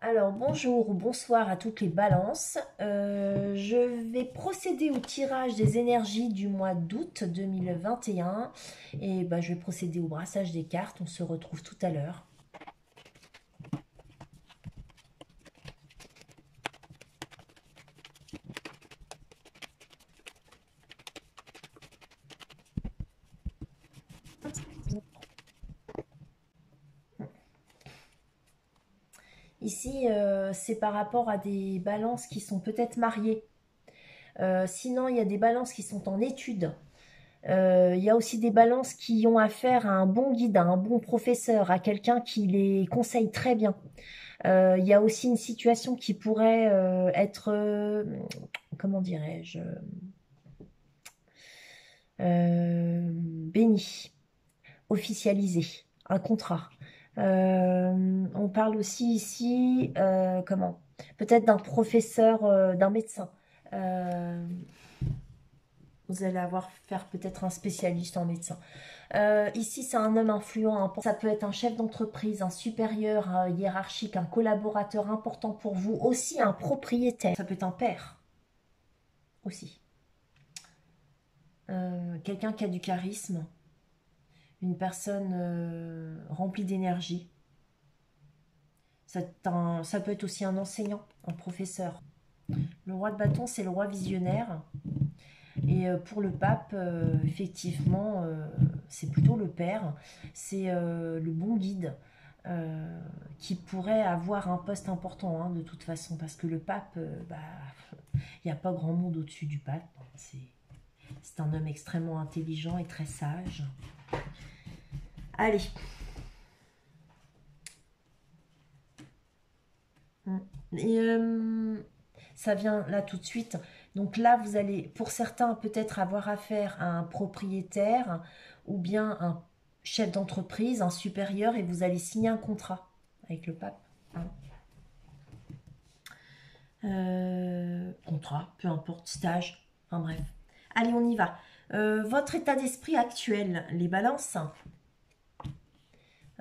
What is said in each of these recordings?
Alors, bonjour ou bonsoir à toutes les balances. Je vais procéder au tirage des énergies du mois d'août 2021 et bah, je vais procéder au brassage des cartes. On se retrouve tout à l'heure. Ici, c'est par rapport à des balances qui sont peut-être mariées. Sinon, il y a des balances qui sont en études. Il y a aussi des balances qui ont affaire à un bon guide, à un bon professeur, à quelqu'un qui les conseille très bien. Il y a aussi une situation qui pourrait être, comment dirais-je, bénie, officialisée, un contrat. On parle aussi ici, comment, peut-être d'un professeur, d'un médecin. Euh, vous allez avoir faire peut-être un spécialiste en médecin. Ici, c'est un homme influent. Ça peut être un chef d'entreprise, un supérieur hiérarchique, un collaborateur important pour vous, aussi un propriétaire. Ça peut être un père aussi. Quelqu'un qui a du charisme, une personne remplie d'énergie. Ça peut être aussi un enseignant, un professeur. Le roi de bâton, c'est le roi visionnaire. Et pour le pape, effectivement, c'est plutôt le père. C'est le bon guide qui pourrait avoir un poste important, hein, de toute façon. Parce que le pape, bah, il n'y a pas grand monde au-dessus du pape. C'est un homme extrêmement intelligent et très sage. Allez. Et ça vient là tout de suite. Donc là, vous allez, pour certains, peut-être avoir affaire à un propriétaire ou bien un chef d'entreprise, un supérieur, et vous allez signer un contrat avec le pape, hein. Contrat, peu importe, stage, enfin bref. Allez, on y va. Votre état d'esprit actuel, les balances,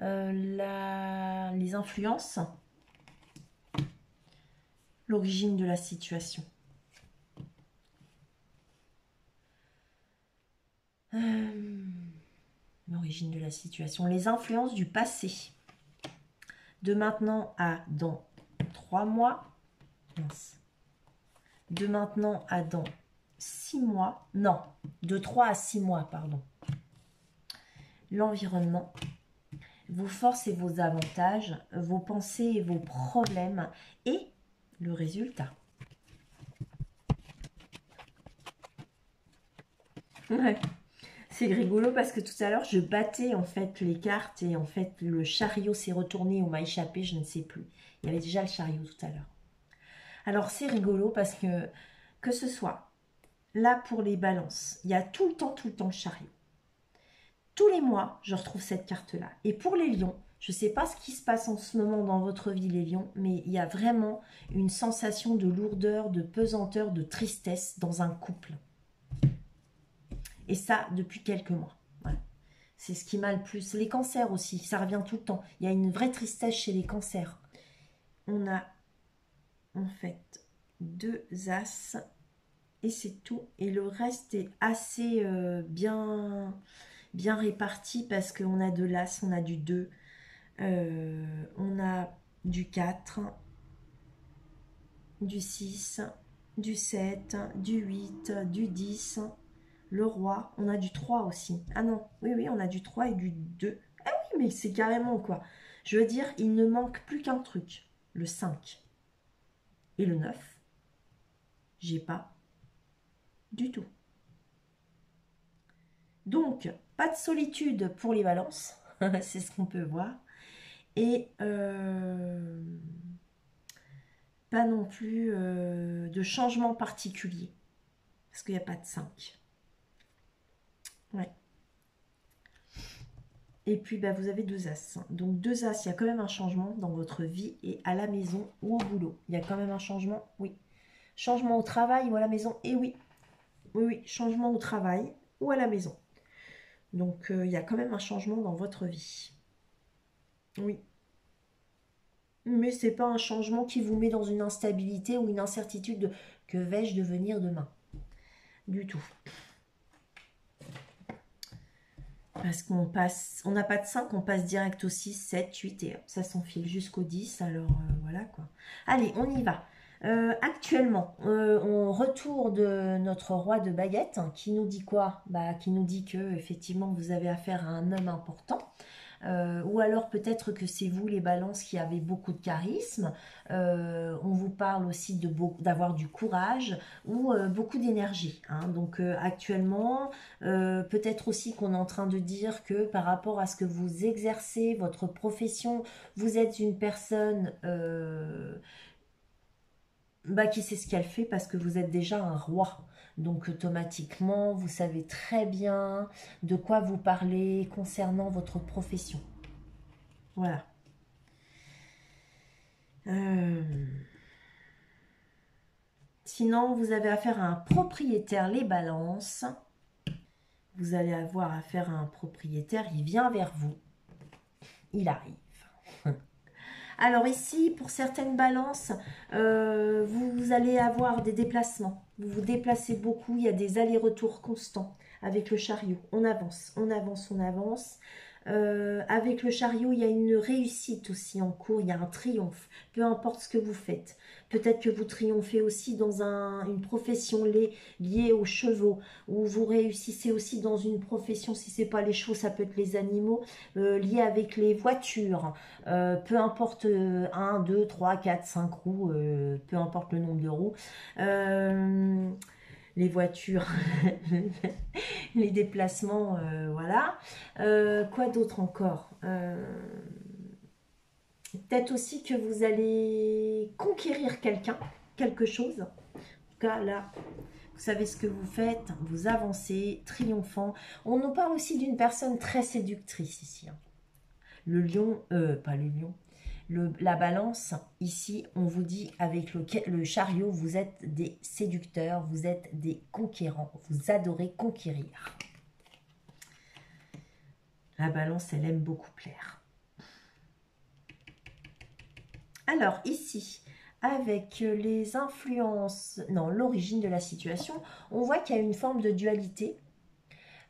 les influences, l'origine de la situation. L'origine de la situation, les influences du passé. De maintenant à dans 3 mois. Mince. De maintenant à dans 6 mois. Non, de 3 à 6 mois, pardon. L'environnement, vos forces et vos avantages, vos pensées et vos problèmes et le résultat. Ouais. C'est rigolo parce que tout à l'heure, je battais en fait les cartes et en fait le chariot s'est retourné ou m'a échappé, je ne sais plus. Il y avait déjà le chariot tout à l'heure. Alors c'est rigolo parce que ce soit là pour les balances, il y a tout le temps le chariot. Tous les mois, je retrouve cette carte-là. Et pour les lions, je ne sais pas ce qui se passe en ce moment dans votre vie, les lions, mais il y a vraiment une sensation de lourdeur, de pesanteur, de tristesse dans un couple. Et ça, depuis quelques mois. Voilà. C'est ce qui m'a le plus. Les cancers aussi, ça revient tout le temps. Il y a une vraie tristesse chez les cancers. On a en fait deux as et c'est tout. Et le reste est assez bien réparti parce qu'on a de l'as, on a du 2, on a du 4, du 6, du 7, du 8, du 10, le roi, on a du 3 aussi. Ah non, oui, on a du 3 et du 2. Ah oui, mais c'est carrément quoi. Je veux dire, il ne manque plus qu'un truc, le 5 et le 9. J'ai pas du tout. Donc, pas de solitude pour les balances, c'est ce qu'on peut voir. Et pas non plus de changement particulier, parce qu'il n'y a pas de 5. Ouais. Et puis, bah, vous avez deux as. Donc, deux as, il y a quand même un changement dans votre vie et à la maison ou au boulot. Il y a quand même un changement, oui. Changement au travail ou à la maison, et oui. Oui, changement au travail ou à la maison. Donc, il y a quand même un changement dans votre vie. Oui. Mais c'est pas un changement qui vous met dans une instabilité ou une incertitude de que vais-je devenir demain. Du tout. Parce qu'on passe, on n'a pas de 5, on passe direct au 6, 7, 8 et hop, ça s'enfile jusqu'au 10. Alors voilà quoi. Allez, on y va. Actuellement, on retourne de notre roi de baguette qui nous dit quoi? Qui nous dit que effectivement vous avez affaire à un homme important. Ou alors peut-être que c'est vous les balances qui avez beaucoup de charisme. On vous parle aussi d'avoir du courage ou beaucoup d'énergie, hein. Donc actuellement, peut-être aussi qu'on est en train de dire que par rapport à ce que vous exercez, votre profession, vous êtes une personne qui sait ce qu'elle fait parce que vous êtes déjà un roi. Donc automatiquement, vous savez très bien de quoi vous parlez concernant votre profession. Voilà. Sinon, vous avez affaire à un propriétaire, les balances. Vous allez avoir affaire à un propriétaire, il vient vers vous. Il arrive. Alors ici, pour certaines balances, vous allez avoir des déplacements. Vous vous déplacez beaucoup, il y a des allers-retours constants avec le chariot. On avance, on avance, on avance. Avec le chariot, il y a une réussite aussi en cours, il y a un triomphe, peu importe ce que vous faites. Peut-être que vous triomphez aussi dans une profession liée aux chevaux, ou vous réussissez aussi dans une profession, si ce n'est pas les chevaux, ça peut être les animaux, liés avec les voitures. Peu importe 1, 2, 3, 4, 5 roues, peu importe le nombre de roues. Les voitures, les déplacements, voilà. Quoi d'autre encore? Peut-être aussi que vous allez conquérir quelque chose. En tout cas, là, vous savez ce que vous faites, vous avancez, triomphant. On nous parle aussi d'une personne très séductrice ici, hein. Le lion, pas le lion, la balance, ici, on vous dit avec le chariot, vous êtes des séducteurs, vous êtes des conquérants, vous adorez conquérir. La balance, elle aime beaucoup plaire. Alors, ici, avec les influences, non, l'origine de la situation, on voit qu'il y a une forme de dualité.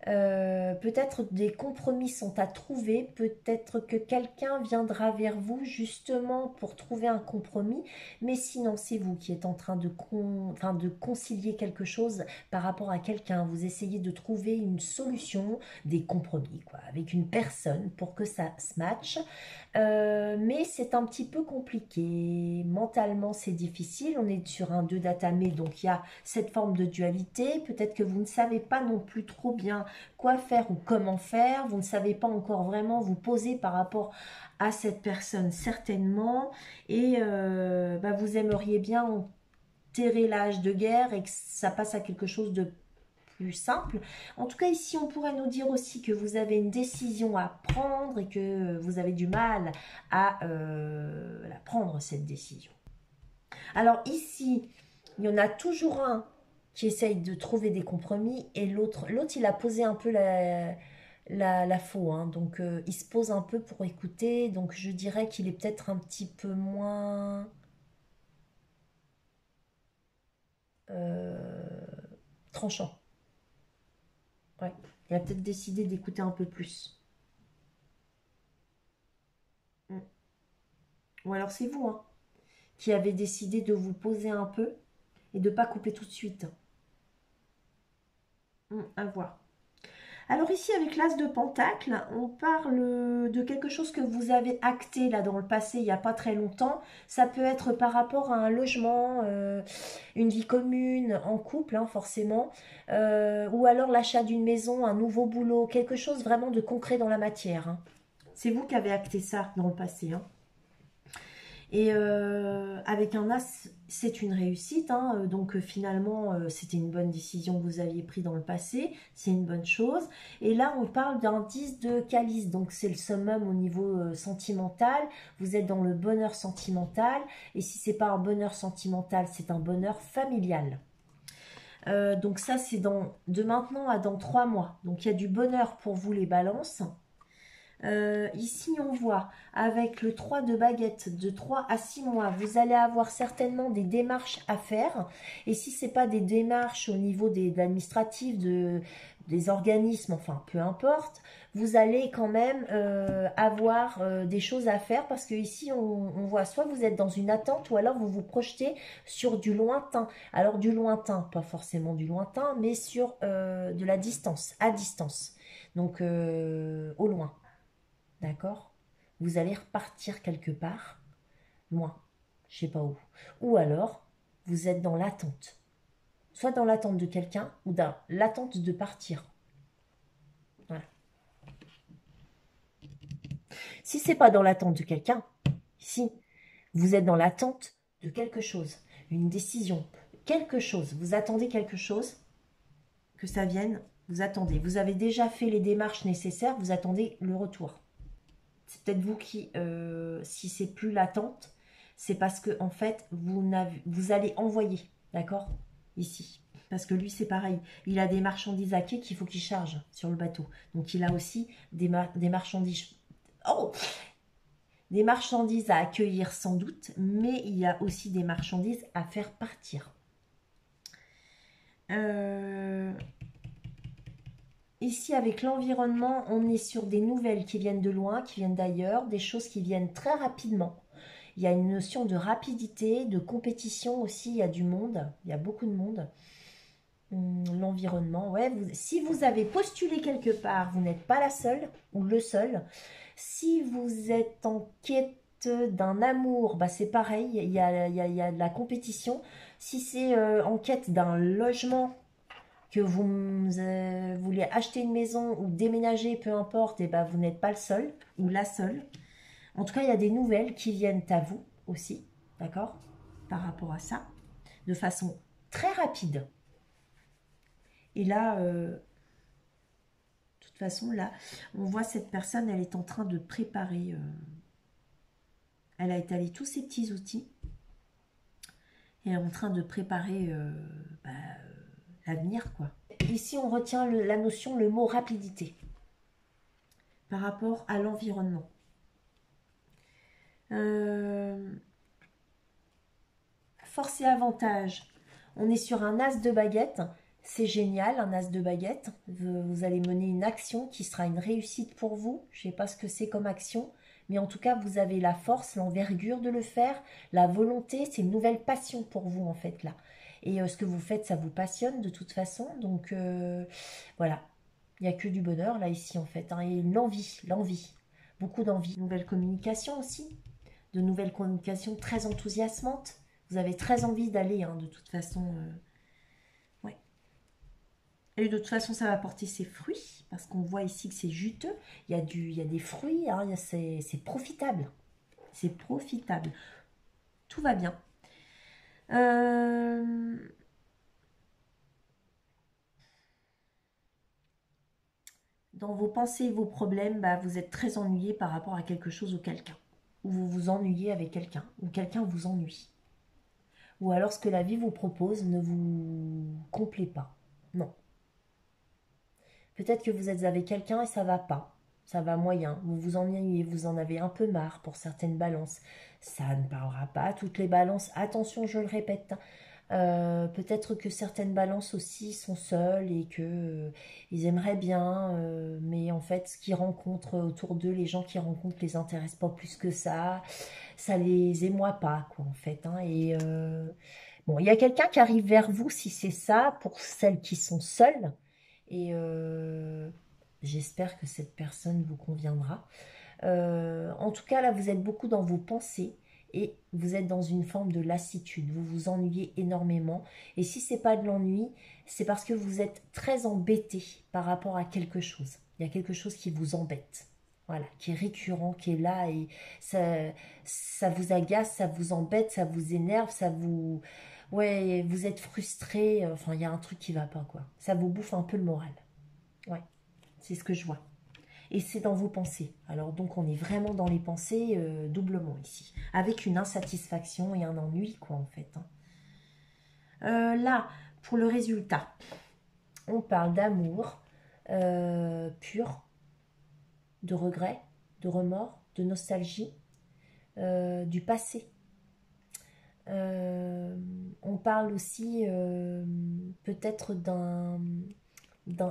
Peut-être des compromis sont à trouver, peut-être que quelqu'un viendra vers vous justement pour trouver un compromis, mais sinon c'est vous qui êtes en train de concilier quelque chose par rapport à quelqu'un. Vous essayez de trouver une solution, des compromis quoi, avec une personne pour que ça se matche. Mais c'est un petit peu compliqué. Mentalement, c'est difficile. On est sur un 2 datamé, donc il y a cette forme de dualité. Peut-être que vous ne savez pas non plus trop bien quoi faire ou comment faire. Vous ne savez pas encore vraiment vous poser par rapport à cette personne, certainement. Et vous aimeriez bien enterrer l'âge de guerre et que ça passe à quelque chose de plus simple. En tout cas, ici, on pourrait nous dire aussi que vous avez une décision à prendre et que vous avez du mal à la prendre, cette décision. Alors ici, il y en a toujours un qui essaye de trouver des compromis et l'autre, il a posé un peu la faux, hein. Donc il se pose un peu pour écouter, donc je dirais qu'il est peut-être un petit peu moins tranchant. Ouais. Il a peut-être décidé d'écouter un peu plus. Mm. Ou alors c'est vous, hein, qui avez décidé de vous poser un peu et de ne pas couper tout de suite. À voir. Alors ici, avec l'As de Pentacle, on parle de quelque chose que vous avez acté là dans le passé, il n'y a pas très longtemps. Ça peut être par rapport à un logement, une vie commune, en couple, hein, forcément. Ou alors l'achat d'une maison, un nouveau boulot, quelque chose vraiment de concret dans la matière, hein. C'est vous qui avez acté ça dans le passé, hein. Et avec un As, c'est une réussite, hein. Donc finalement, c'était une bonne décision que vous aviez prise dans le passé, c'est une bonne chose. Et là, on parle d'un 10 de calice, donc c'est le summum au niveau sentimental. Vous êtes dans le bonheur sentimental, et si c'est pas un bonheur sentimental, c'est un bonheur familial. Donc ça, c'est de maintenant à dans 3 mois. Donc il y a du bonheur pour vous les balances. Ici, on voit avec le 3 de baguette, de 3 à 6 mois, vous allez avoir certainement des démarches à faire. Et si ce n'est pas des démarches au niveau de l'administratif, des organismes, enfin, peu importe, vous allez quand même avoir des choses à faire parce que ici, on voit soit vous êtes dans une attente ou alors vous vous projetez sur du lointain. Alors, du lointain, pas forcément du lointain, mais sur de la distance, à distance. Donc, au loin. D'accord? Vous allez repartir quelque part, loin, je sais pas où. Ou alors, vous êtes dans l'attente. Soit dans l'attente de quelqu'un ou dans l'attente de partir. Voilà. Si c'est pas dans l'attente de quelqu'un, si vous êtes dans l'attente de quelque chose, une décision, quelque chose, vous attendez quelque chose, que ça vienne, vous attendez. Vous avez déjà fait les démarches nécessaires, vous attendez le retour. C'est peut-être vous qui, si c'est plus l'attente, c'est parce que en fait, vous allez envoyer, d'accord? Ici. Parce que lui, c'est pareil. Il a des marchandises à quai qu'il faut qu'il charge sur le bateau. Donc, il a aussi des marchandises... Oh, des marchandises à accueillir sans doute, mais il y a aussi des marchandises à faire partir. Ici, avec l'environnement, on est sur des nouvelles qui viennent de loin, qui viennent d'ailleurs, des choses qui viennent très rapidement. Il y a une notion de rapidité, de compétition aussi, il y a du monde, il y a beaucoup de monde. L'environnement, ouais, si vous avez postulé quelque part, vous n'êtes pas la seule ou le seul. Si vous êtes en quête d'un amour, bah c'est pareil, il y a de la compétition. Si c'est en quête d'un logement, que vous voulez acheter une maison ou déménager, peu importe, et ben vous n'êtes pas le seul ou la seule. En tout cas, il y a des nouvelles qui viennent à vous aussi, d'accord? Par rapport à ça, de façon très rapide. Et là, de toute façon, là, on voit cette personne, elle est en train de préparer. Elle a étalé tous ses petits outils. Et elle est en train de préparer l'avenir, quoi. Ici, on retient la notion, le mot rapidité par rapport à l'environnement. Force et avantage. On est sur un as de baguette. C'est génial, un as de baguette. Vous allez mener une action qui sera une réussite pour vous. Je ne sais pas ce que c'est comme action, mais en tout cas, vous avez la force, l'envergure de le faire, la volonté. C'est une nouvelle passion pour vous, en fait, là. Et ce que vous faites, ça vous passionne de toute façon. Donc, voilà. Il n'y a que du bonheur, là, ici, en fait. Hein. Et l'envie. Beaucoup d'envie. Nouvelle communication aussi. De nouvelles communications très enthousiasmantes. Vous avez très envie d'aller, hein, de toute façon. Ouais. Et de toute façon, ça va porter ses fruits, parce qu'on voit ici que c'est juteux. Il y a des fruits, hein, c'est profitable. C'est profitable. Tout va bien. Dans vos pensées et vos problèmes, bah, vous êtes très ennuyé par rapport à quelque chose ou quelqu'un. Ou vous vous ennuyez avec quelqu'un, ou quelqu'un vous ennuie. Ou alors ce que la vie vous propose ne vous complaît pas. Non. Peut-être que vous êtes avec quelqu'un et ça va pas. Ça va moyen. Vous vous ennuyez, vous en avez un peu marre pour certaines balances. Ça ne parlera pas à toutes les balances. Attention, je le répète. Peut-être que certaines balances aussi sont seules et que ils aimeraient bien, mais en fait, ce qu'ils rencontrent autour d'eux, les gens qu'ils rencontrent, les intéressent pas plus que ça. Ça les émoit pas, quoi, en fait. Hein. Et bon, il y a quelqu'un qui arrive vers vous, si c'est ça, pour celles qui sont seules. Et j'espère que cette personne vous conviendra. En tout cas, là, vous êtes beaucoup dans vos pensées et vous êtes dans une forme de lassitude. Vous vous ennuyez énormément. Et si c'est pas de l'ennui, c'est parce que vous êtes très embêté par rapport à quelque chose. Il y a quelque chose qui vous embête. Voilà, qui est récurrent, qui est là et ça vous agace, ça vous embête, ça vous énerve, ça vous... Ouais, vous êtes frustré, enfin, il y a un truc qui va pas, quoi. Ça vous bouffe un peu le moral. Ouais, c'est ce que je vois. Et c'est dans vos pensées. Alors donc on est vraiment dans les pensées doublement ici. Avec une insatisfaction et un ennui quoi en fait. Hein. Là, pour le résultat, on parle d'amour pur, de regret, de remords, de nostalgie, du passé. On parle aussi peut-être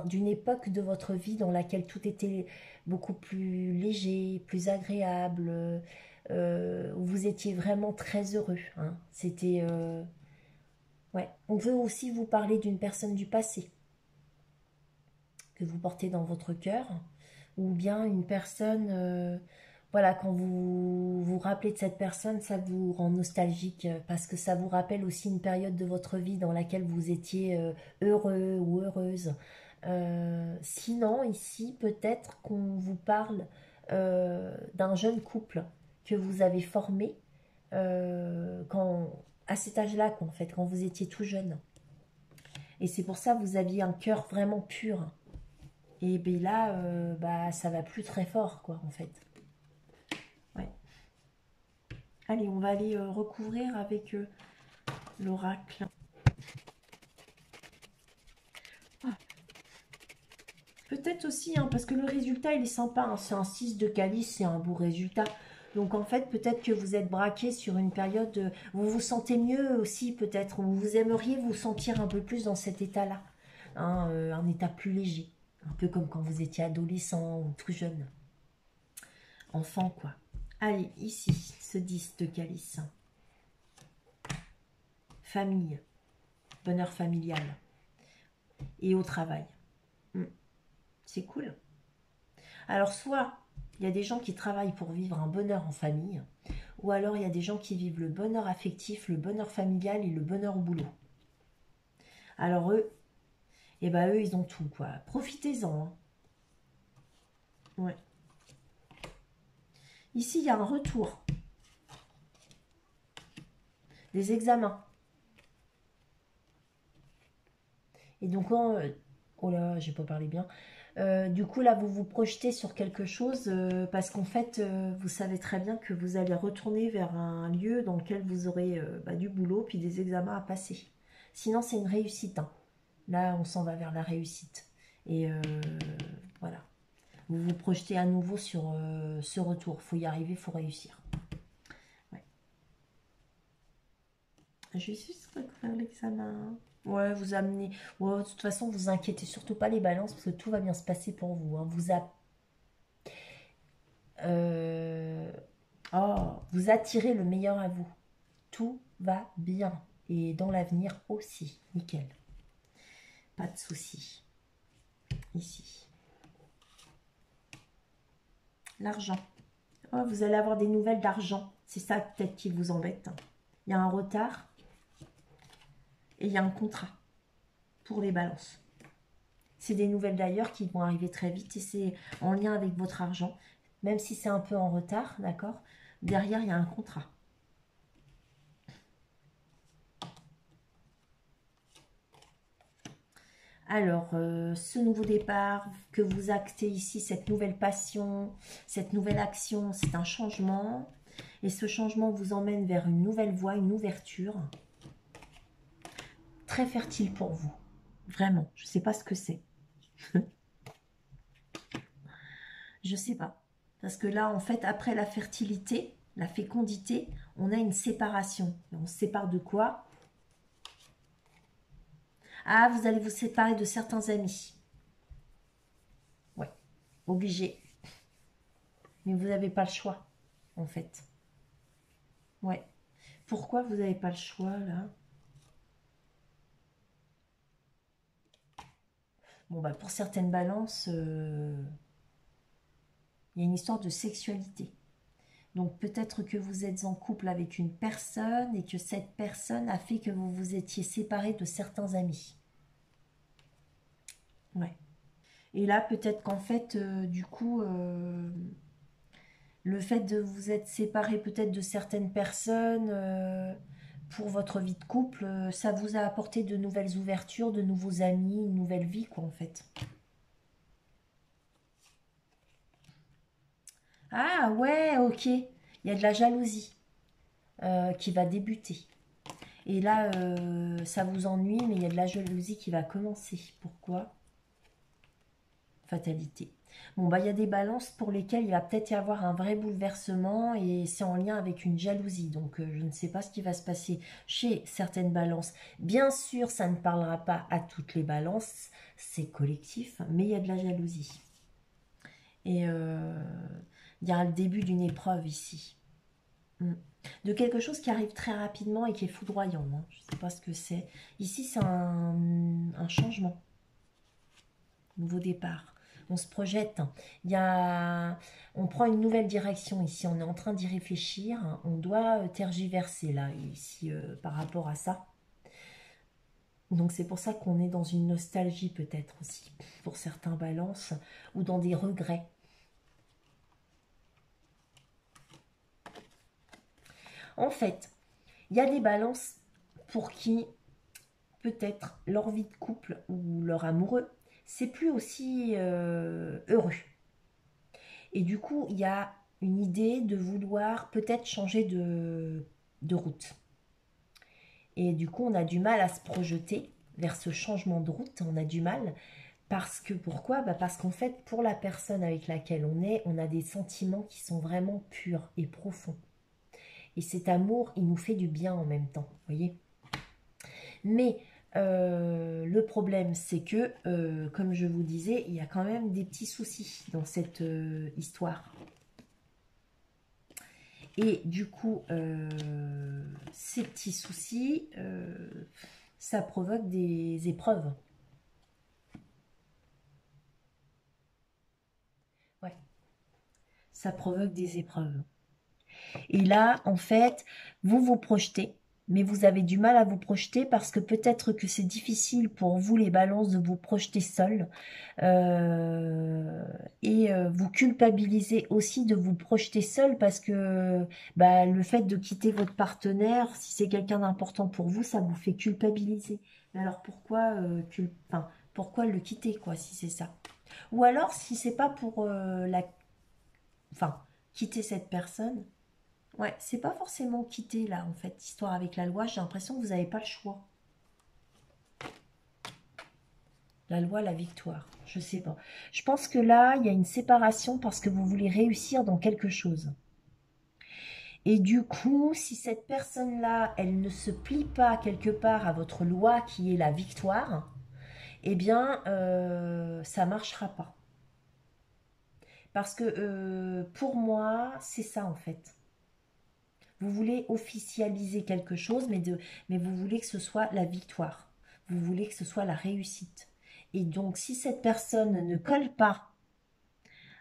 d'une époque de votre vie dans laquelle tout était beaucoup plus léger, plus agréable, où vous étiez vraiment très heureux. Hein. C'était... ouais. On veut aussi vous parler d'une personne du passé que vous portez dans votre cœur, ou bien une personne, voilà, quand vous vous rappelez de cette personne, ça vous rend nostalgique, parce que ça vous rappelle aussi une période de votre vie dans laquelle vous étiez heureux ou heureuse. Sinon, ici, peut-être qu'on vous parle d'un jeune couple que vous avez formé à cet âge-là, en fait, quand vous étiez tout jeune. Et c'est pour ça que vous aviez un cœur vraiment pur. Et bien là, bah, ça va plus très fort, quoi, en fait. Ouais. Allez, on va aller recouvrir avec l'oracle. Ah. Peut-être aussi, hein, parce que le résultat, il est sympa. Hein, c'est un 6 de calice, c'est un beau résultat. Donc, en fait, peut-être que vous êtes braqué sur une période où vous vous sentez mieux aussi, peut-être, où vous aimeriez vous sentir un peu plus dans cet état-là. Hein, un état plus léger. Un peu comme quand vous étiez adolescent ou tout jeune. Enfant, quoi. Allez, ici, ce 10 de calice. Famille, bonheur familial et au travail. C'est cool. Alors, soit il y a des gens qui travaillent pour vivre un bonheur en famille, ou alors il y a des gens qui vivent le bonheur affectif, le bonheur familial et le bonheur au boulot. Alors eux, eh ben eux, ils ont tout, quoi. Profitez-en. Hein. Ouais. Ici, il y a un retour. Des examens. Et donc, oh là, j'ai pas parlé bien. Du coup, là, vous vous projetez sur quelque chose parce qu'en fait, vous savez très bien que vous allez retourner vers un lieu dans lequel vous aurez du boulot puis des examens à passer. Sinon, c'est une réussite. Hein. Là, on s'en va vers la réussite. Et voilà. Vous vous projetez à nouveau sur ce retour. Il faut y arriver, il faut réussir. Ouais. Je vais juste faire l'examen. Ouais, vous amenez. Ouais, de toute façon, vous inquiétez surtout pas les balances parce que tout va bien se passer pour vous. Hein. Euh, vous attirez le meilleur à vous. Tout va bien. Et dans l'avenir aussi. Nickel. Pas de soucis. Ici. L'argent. Oh, vous allez avoir des nouvelles d'argent. C'est ça peut-être qui vous embête. Il y a un retard. Et il y a un contrat pour les balances. C'est des nouvelles d'ailleurs qui vont arriver très vite et c'est en lien avec votre argent. Même si c'est un peu en retard, d'accord? Derrière, il y a un contrat. Alors, ce nouveau départ que vous actez ici, cette nouvelle passion, cette nouvelle action, c'est un changement. Et ce changement vous emmène vers une nouvelle voie, une ouverture. Très fertile pour vous. Vraiment, je ne sais pas ce que c'est. Je ne sais pas. Parce que là, en fait, après la fertilité, la fécondité, on a une séparation. Et on se sépare de quoi? Ah, vous allez vous séparer de certains amis. Ouais, obligé. Mais vous n'avez pas le choix, en fait. Ouais. Pourquoi vous n'avez pas le choix, là? Bon, bah, pour certaines balances, il y a une histoire de sexualité. Donc, peut-être que vous êtes en couple avec une personne et que cette personne a fait que vous vous étiez séparés de certains amis. Ouais. Et là, peut-être qu'en fait, du coup, le fait de vous être séparé peut-être de certaines personnes pour votre vie de couple, ça vous a apporté de nouvelles ouvertures, de nouveaux amis, une nouvelle vie, quoi, en fait. Ah ouais, ok. Il y a de la jalousie qui va débuter. Et là, ça vous ennuie, mais il y a de la jalousie qui va commencer. Pourquoi? Fatalité. Bon, bah, il y a des balances pour lesquelles il va peut-être y avoir un vrai bouleversement et c'est en lien avec une jalousie. Donc, je ne sais pas ce qui va se passer chez certaines balances. Bien sûr, ça ne parlera pas à toutes les balances, c'est collectif, mais il y a de la jalousie. Et il y a le début d'une épreuve ici. Mm. De quelque chose qui arrive très rapidement et qui est foudroyant, hein. Je ne sais pas ce que c'est. Ici, c'est un changement, nouveau départ. On se projette. On prend une nouvelle direction ici. On est en train d'y réfléchir. On doit tergiverser là, ici, par rapport à ça. Donc c'est pour ça qu'on est dans une nostalgie peut-être aussi, pour certains balances, ou dans des regrets. En fait, il y a des balances pour qui peut-être leur vie de couple ou leur amoureux, c'est plus aussi heureux. Et du coup, il y a une idée de vouloir peut-être changer de route. Et du coup, on a du mal à se projeter vers ce changement de route. On a du mal parce que, pourquoi? Bah parce qu'en fait, pour la personne avec laquelle on a des sentiments qui sont vraiment purs et profonds. Et cet amour, il nous fait du bien en même temps, vous voyez. Mais le problème, c'est que, comme je vous disais, il y a quand même des petits soucis dans cette histoire. Et du coup, ces petits soucis, ça provoque des épreuves. Ouais, ça provoque des épreuves. Et là, en fait, vous vous projetez, mais vous avez du mal à vous projeter parce que peut-être que c'est difficile pour vous, les balances, de vous projeter seul. Vous culpabilisez aussi de vous projeter seul parce que bah, le fait de quitter votre partenaire, si c'est quelqu'un d'important pour vous, ça vous fait culpabiliser. Mais alors pourquoi, enfin, pourquoi le quitter, quoi, si c'est ça? Ou alors, si c'est pas pour enfin, quitter cette personne. Ouais, c'est pas forcément quitter là, en fait, histoire avec la loi. J'ai l'impression que vous n'avez pas le choix. La loi, la victoire. Je sais pas. Je pense que là, il y a une séparation parce que vous voulez réussir dans quelque chose. Et du coup, si cette personne-là, elle ne se plie pas quelque part à votre loi qui est la victoire, eh bien, ça marchera pas. Parce que pour moi, c'est ça en fait. Vous voulez officialiser quelque chose, mais vous voulez que ce soit la victoire. Vous voulez que ce soit la réussite. Et donc, si cette personne ne colle pas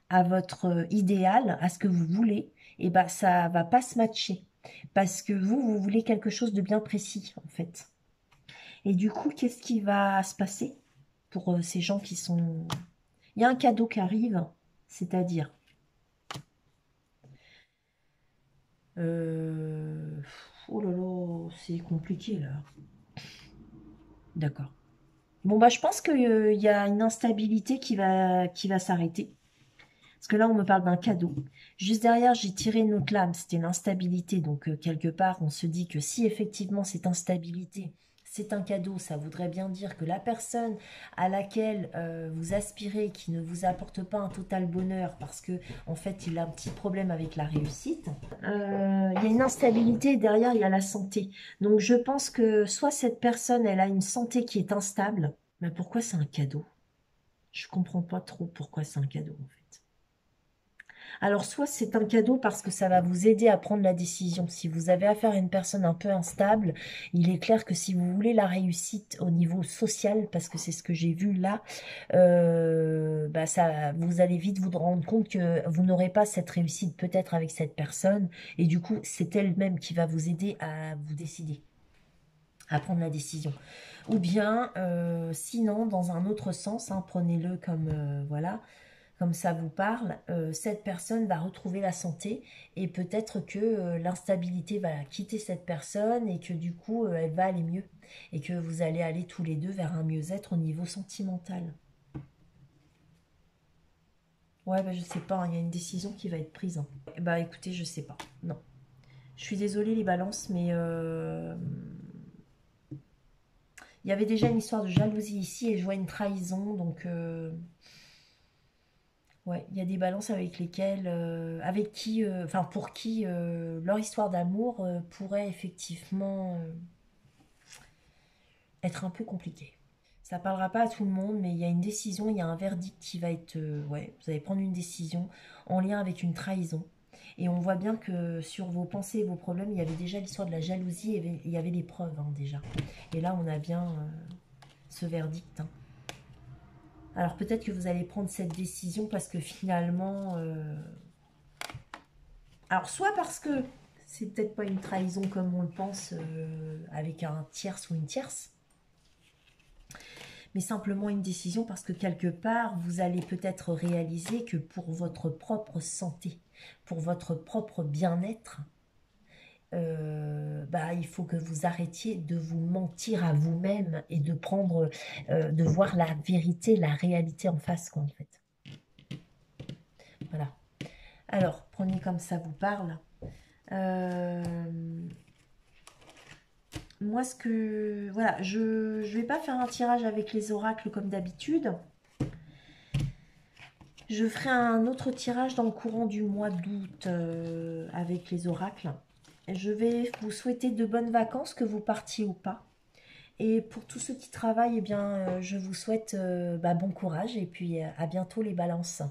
à votre idéal, à ce que vous voulez, eh ben, ça va pas se matcher. Parce que vous voulez quelque chose de bien précis, en fait. Et du coup, qu'est-ce qui va se passer pour ces gens qui sont... Il y a un cadeau qui arrive, c'est-à-dire... Euh... Oh là là, c'est compliqué, là. D'accord. Bon, bah, je pense qu'il y a une instabilité qui va s'arrêter. Parce que là, on me parle d'un cadeau. Juste derrière, j'ai tiré une autre lame, c'était l'instabilité. Donc, quelque part, on se dit que si effectivement cette instabilité, c'est un cadeau, ça voudrait bien dire que la personne à laquelle vous aspirez, qui ne vous apporte pas un total bonheur, parce que en fait, il a un petit problème avec la réussite, il y a une instabilité et derrière, il y a la santé. Donc, je pense que soit cette personne, elle a une santé qui est instable, mais pourquoi c'est un cadeau? Je comprends pas trop pourquoi c'est un cadeau, en fait. Alors, soit c'est un cadeau parce que ça va vous aider à prendre la décision. Si vous avez affaire à une personne un peu instable, il est clair que si vous voulez la réussite au niveau social, parce que c'est ce que j'ai vu là, bah ça, vous allez vite vous rendre compte que vous n'aurez pas cette réussite peut-être avec cette personne. Et du coup, c'est elle-même qui va vous aider à vous décider, à prendre la décision. Ou bien, sinon, dans un autre sens, hein, prenez-le comme, voilà, comme ça vous parle, cette personne va retrouver la santé et peut-être que l'instabilité va quitter cette personne et que du coup, elle va aller mieux et que vous allez aller tous les deux vers un mieux-être au niveau sentimental. Ouais, bah, je sais pas, hein, il y a une décision qui va être prise, hein. Bah écoutez, je sais pas. Non. Je suis désolée les balances, mais il y avait déjà une histoire de jalousie ici et je vois une trahison, donc Ouais, il y a des balances avec lesquelles, avec qui, enfin pour qui leur histoire d'amour pourrait effectivement être un peu compliquée. Ça parlera pas à tout le monde, mais il y a une décision, il y a un verdict qui va être, ouais, vous allez prendre une décision en lien avec une trahison. Et on voit bien que sur vos pensées et vos problèmes, il y avait déjà l'histoire de la jalousie et il y avait les preuves hein, déjà. Et là, on a bien ce verdict. Hein. Alors peut-être que vous allez prendre cette décision parce que finalement, alors soit parce que c'est peut-être pas une trahison comme on le pense avec un tierce ou une tierce, mais simplement une décision parce que quelque part, vous allez peut-être réaliser que pour votre propre santé, pour votre propre bien-être, bah, il faut que vous arrêtiez de vous mentir à vous-même et de prendre, de voir la vérité, la réalité en face, quoi, en fait. Voilà. Alors, prenez comme ça vous parle. Euh, moi, ce que... Voilà, je ne vais pas faire un tirage avec les oracles comme d'habitude. Je ferai un autre tirage dans le courant du mois d'août avec les oracles. Je vais vous souhaiter de bonnes vacances, que vous partiez ou pas. Et pour tous ceux qui travaillent, eh bien, je vous souhaite bah, bon courage et puis à bientôt les balances.